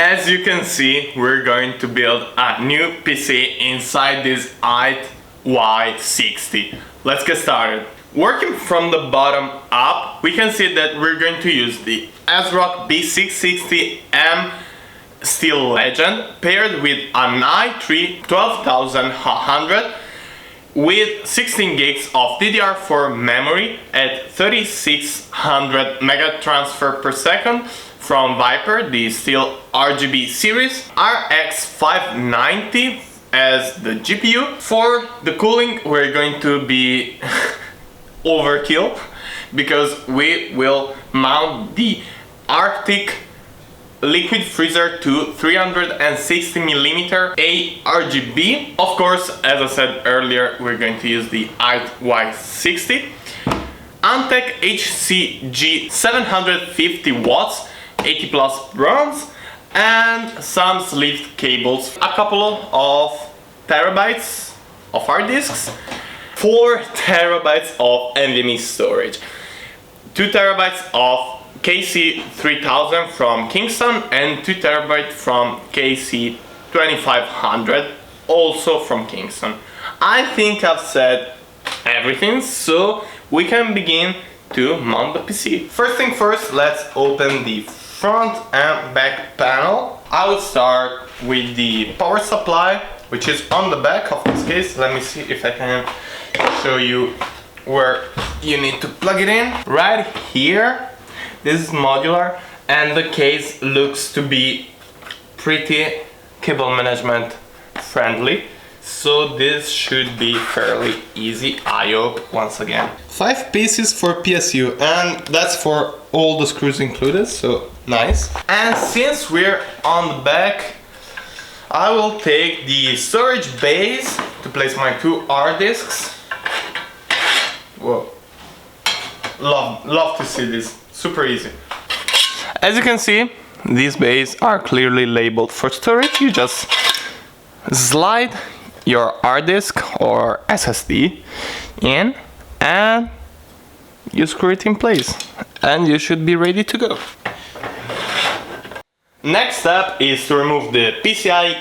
As you can see, we're going to build a new PC inside this Hyte Y60. Let's get started. Working from the bottom up, we can see that we're going to use the ASRock B660M Steel Legend paired with an i3 12100 with 16 gigs of DDR4 memory at 3600 mega transfer per second from Viper, the Steel RGB series, RX 590 as the GPU. For the cooling, we're going to be overkill because we will mount the Arctic liquid freezer to 360mm ARGB. Of course, as I said earlier, we're going to use the Hyte Y60. Antec HCG 750 watts, 80 plus bronze, and some sleeved cables. A couple of terabytes of hard disks, 4 terabytes of NVMe storage, 2 terabytes of KC3000 from Kingston, and 2 terabytes from KC2500, also from Kingston. I think I've said everything, so we can begin to mount the PC. First thing first, let's open the front and back panel. I will start with the power supply, which is on the back of this case. Let me see if I can show you where you need to plug it in. Right here. This is modular, and the case looks to be pretty cable management friendly, so this should be fairly easy, I hope, once again. 5 pieces for PSU, and that's for all the screws included, so nice. And since we're on the back, I will take the storage base to place my 2 hard disks. Whoa, love to see this. Super easy. As you can see, these bays are clearly labeled for storage. You just slide your hard disk or SSD in and you screw it in place, and you should be ready to go. Next step is to remove the PCIe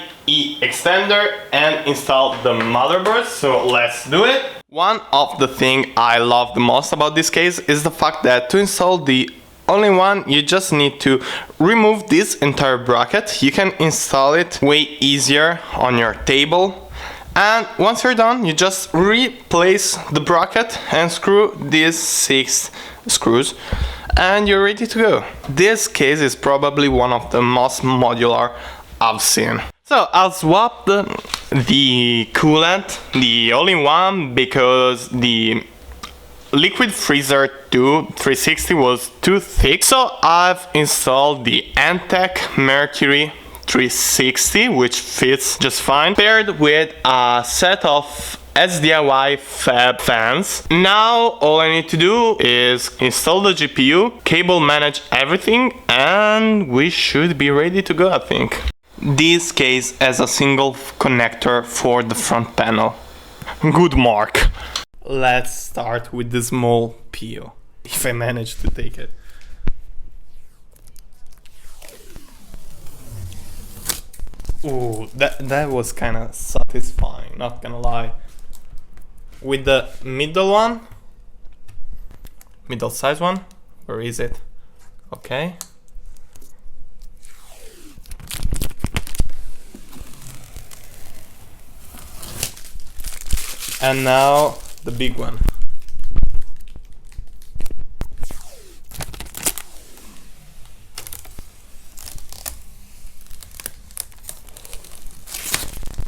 extender and install the motherboard, so let's do it. One of the things I love the most about this case is the fact that to install the only one, you just need to remove this entire bracket. You can install it way easier on your table, and once you're done, you just replace the bracket and screw these 6 screws and you're ready to go. This case is probably one of the most modular I've seen. So I'll swap the coolant, the only one, because the liquid freezer to 360 was too thick. So I've installed the Antec Mercury 360, which fits just fine, paired with a set of SDIY fab fans. Now all I need to do is install the GPU, cable manage everything, and we should be ready to go, I think. This case has a single connector for the front panel. Good mark. Let's start with the small PO, if I manage to take it. Ooh, that was kind of satisfying, not gonna lie. With the middle size one, where is it? Okay. And now the big one.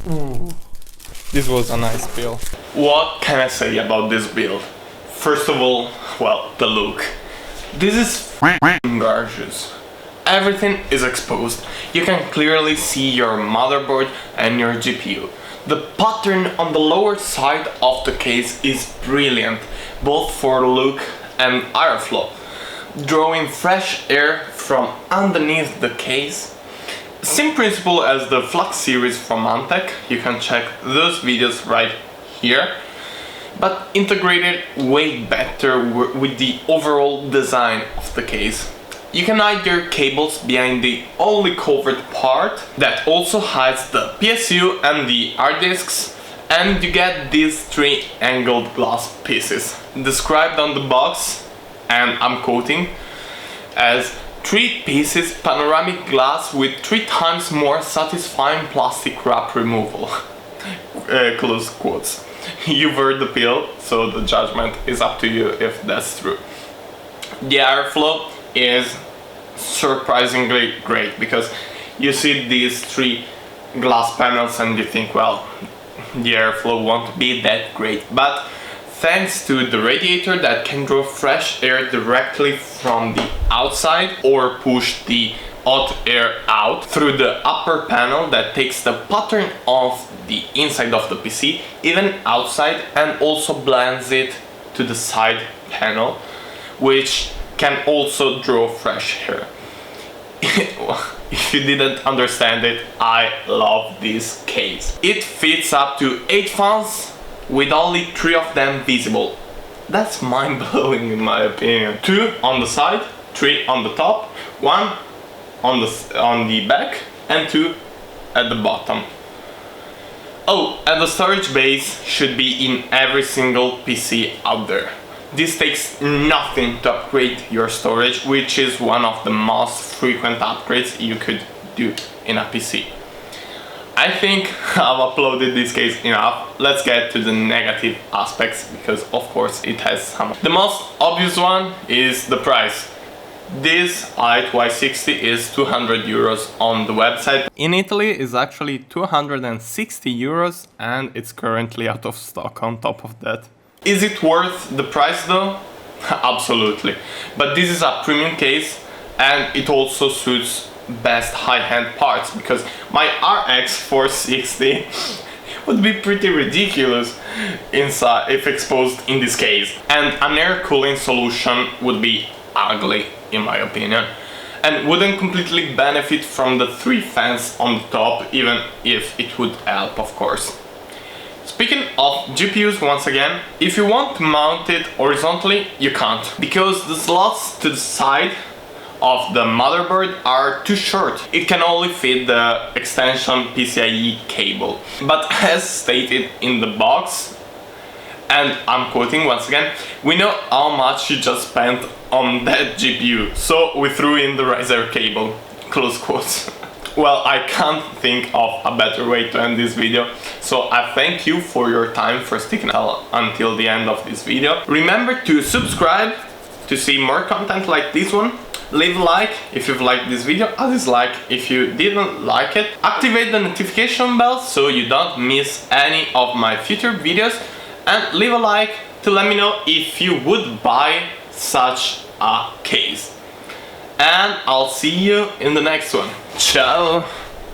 Ooh, this was a nice build. What can I say about this build? First of all, well, the look. This is gorgeous. Everything is exposed. You can clearly see your motherboard and your GPU. The pattern on the lower side of the case is brilliant, both for look and airflow, drawing fresh air from underneath the case. Same principle as the Flux series from Antec, you can check those videos right here, but integrated way better with the overall design of the case. You can hide your cables behind the only covered part that also hides the PSU and the hard disks, and you get these 3 angled glass pieces, described on the box, and I'm quoting, as 3 pieces panoramic glass with 3 times more satisfying plastic wrap removal. Close quotes. You've heard the pill, so the judgment is up to you if that's true. The airflow is surprisingly great because you see these 3 glass panels and you think, well, the airflow won't be that great, but thanks to the radiator that can draw fresh air directly from the outside or push the hot air out through the upper panel that takes the pattern of the inside of the PC even outside, and also blends it to the side panel, which can also draw fresh air. If you didn't understand it, I love this case. It fits up to 8 fans with only 3 of them visible. That's mind-blowing in my opinion. 2 on the side, 3 on the top, 1 on the back, and 2 at the bottom. Oh, and the storage base should be in every single PC out there. This takes nothing to upgrade your storage, which is one of the most frequent upgrades you could do in a PC. I think I've uploaded this case enough. Let's get to the negative aspects, because of course it has some. The most obvious one is the price. This Hyte Y60 is 200 euros on the website. In Italy it's actually 260 euros and it's currently out of stock on top of that. Is it worth the price though? Absolutely. But this is a premium case and it also suits best high-end parts, because my RX 460 would be pretty ridiculous inside if exposed in this case. And an air cooling solution would be ugly in my opinion, and wouldn't completely benefit from the 3 fans on the top, even if it would help, of course. Speaking of GPUs, once again, if you want to mount it horizontally, you can't, because the slots to the side of the motherboard are too short. It can only fit the extension PCIe cable. But as stated in the box, and I'm quoting once again, we know how much you just spent on that GPU, so we threw in the riser cable. Close quotes. Well, I can't think of a better way to end this video, so I thank you for your time for sticking until the end of this video. Remember to subscribe to see more content like this one. Leave a like if you've liked this video, a dislike if you didn't like it. Activate the notification bell so you don't miss any of my future videos, and leave a like to let me know if you would buy such a case. And I'll see you in the next one. Ciao!